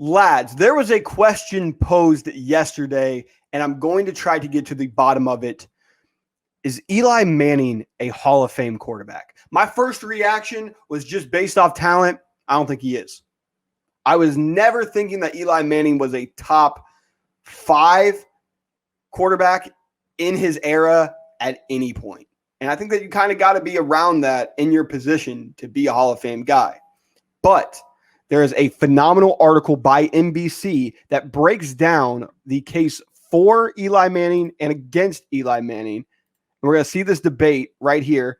Lads, there was a question posed yesterday, and I'm going to try to get to the bottom of it. Is Eli Manning a Hall of Fame quarterback? My first reaction was just based off talent. I don't think he is. I was never thinking that Eli Manning was a top 5 quarterback in his era at any point. And I think that you kind of got to be around that in your position to be a Hall of Fame guy. But there is a phenomenal article by NBC that breaks down the case for Eli Manning and against Eli Manning. And we're going to see this debate right here.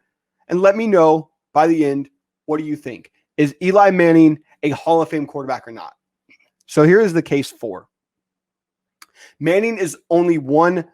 And let me know by the end, what do you think? Is Eli Manning a Hall of Fame quarterback or not? So here is the case for. Manning is one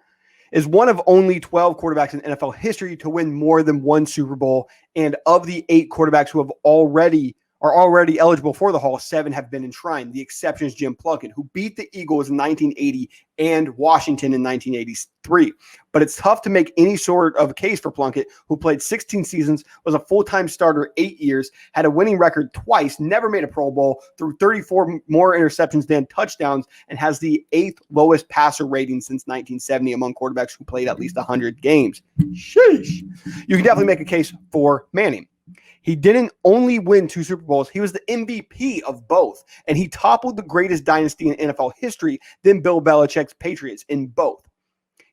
of only 12 quarterbacks in NFL history to win more than one Super Bowl. And of the 8 quarterbacks who are already eligible for the Hall, 7 have been enshrined. The exception is Jim Plunkett, who beat the Eagles in 1980 and Washington in 1983. But it's tough to make any sort of case for Plunkett, who played 16 seasons, was a full-time starter 8 years, had a winning record twice, never made a Pro Bowl, threw 34 more interceptions than touchdowns, and has the 8th lowest passer rating since 1970 among quarterbacks who played at least 100 games. Sheesh. You can definitely make a case for Manning. He didn't only win 2 Super Bowls, he was the MVP of both. And he toppled the greatest dynasty in NFL history, then Bill Belichick's Patriots in both.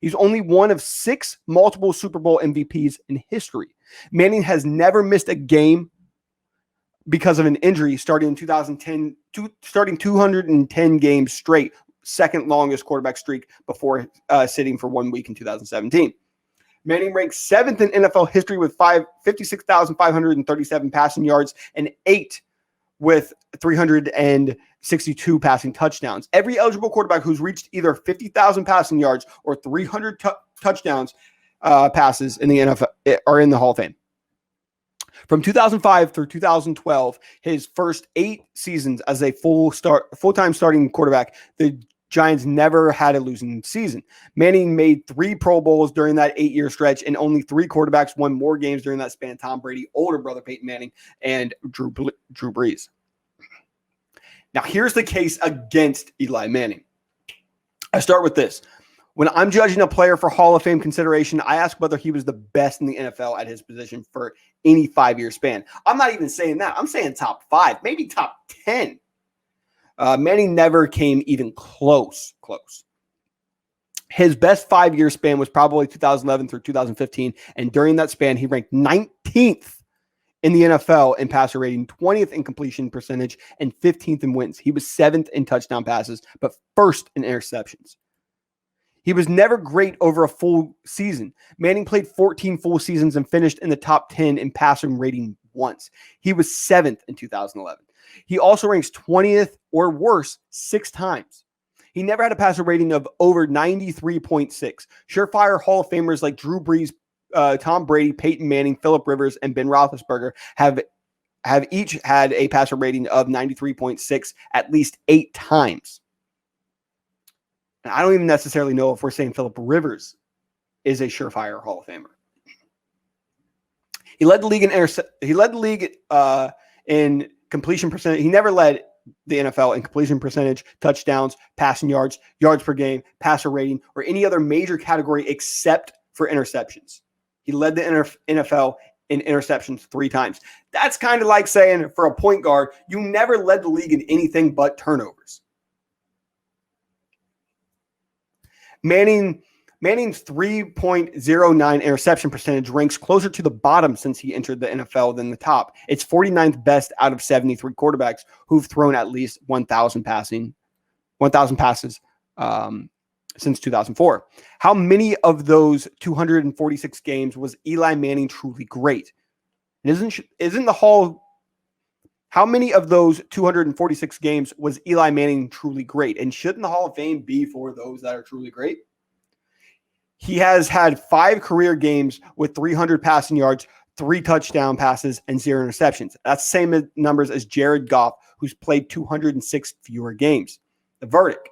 He's only one of 6 multiple Super Bowl MVPs in history. Manning has never missed a game because of an injury starting in 2010, starting 210 games straight, second longest quarterback streak before sitting for 1 week in 2017. Manning ranks 7th in NFL history with 56,537 passing yards and 8 with 362 passing touchdowns. Every eligible quarterback who's reached either 50,000 passing yards or 300 touchdowns passes in the NFL are in the Hall of Fame. From 2005 through 2012, his first 8 seasons as a full-time starting quarterback, the Giants never had a losing season. Manning made 3 Pro Bowls during that 8-year stretch, and only 3 quarterbacks won more games during that span: Tom Brady, older brother Peyton Manning, and Drew Brees. Now, here's the case against Eli Manning. I start with this. When I'm judging a player for Hall of Fame consideration, I ask whether he was the best in the NFL at his position for any 5-year span. I'm not even saying that. I'm saying top 5, maybe top 10. Manning never came even close. His best 5-year span was probably 2011 through 2015, and during that span, he ranked 19th in the NFL in passer rating, 20th in completion percentage, and 15th in wins. He was 7th in touchdown passes, but 1st in interceptions. He was never great over a full season. Manning played 14 full seasons and finished in the top 10 in passing rating once. He was 7th in 2011. He also ranks 20th or worse 6 times. He never had a passer rating of over 93.6. Surefire Hall of Famers like Drew Brees, Tom Brady, Peyton Manning, Phillip Rivers, and Ben Roethlisberger have each had a passer rating of 93.6 at least 8 times. And I don't even necessarily know if we're saying Phillip Rivers is a surefire Hall of Famer. He led the league in completion percentage. He never led the NFL in completion percentage, touchdowns, passing yards, yards per game, passer rating, or any other major category except for interceptions. He led the NFL in interceptions 3 times. That's kind of like saying for a point guard, you never led the league in anything but turnovers. Manning's 3.09 interception percentage ranks closer to the bottom since he entered the NFL than the top. It's 49th best out of 73 quarterbacks who've thrown at least 1,000 passes since 2004. How many of those 246 games was Eli Manning truly great? How many of those 246 games was Eli Manning truly great? And shouldn't the Hall of Fame be for those that are truly great? He has had 5 career games with 300 passing yards, 3 touchdown passes, and 0 interceptions. That's the same numbers as Jared Goff, who's played 206 fewer games. The verdict.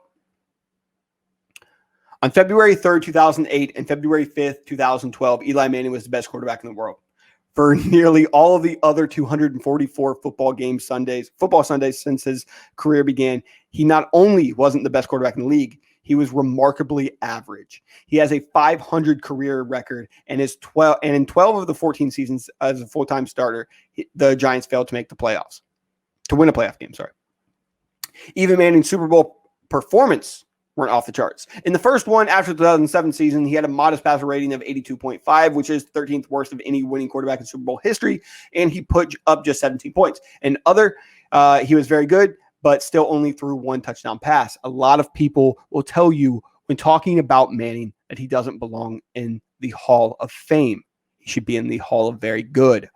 On February 3rd, 2008 and February 5th, 2012, Eli Manning was the best quarterback in the world. for nearly all of the other 244 football Sundays since his career began. He not only wasn't the best quarterback in the league, he was remarkably average. He has a 500 career record and in 12 of the 14 seasons as a full-time starter, the Giants failed to make the playoffs, to win a playoff game, sorry. Even Manning's Super Bowl performance weren't off the charts. In the first one, after the 2007 season, he had a modest passer rating of 82.5, which is 13th worst of any winning quarterback in Super Bowl history, and he put up just 17 points. And he was very good, but still only threw one touchdown pass. A lot of people will tell you when talking about Manning that he doesn't belong in the Hall of Fame. He should be in the Hall of Very Good.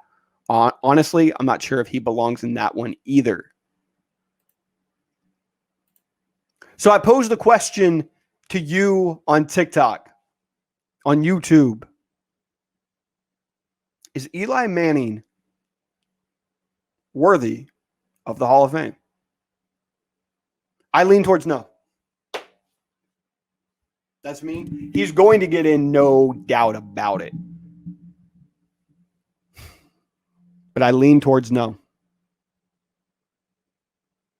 Honestly, I'm not sure if he belongs in that one either. So I posed the question to you on TikTok, on YouTube. Is Eli Manning worthy of the Hall of Fame? I lean towards no. That's me. He's going to get in, no doubt about it. But I lean towards no.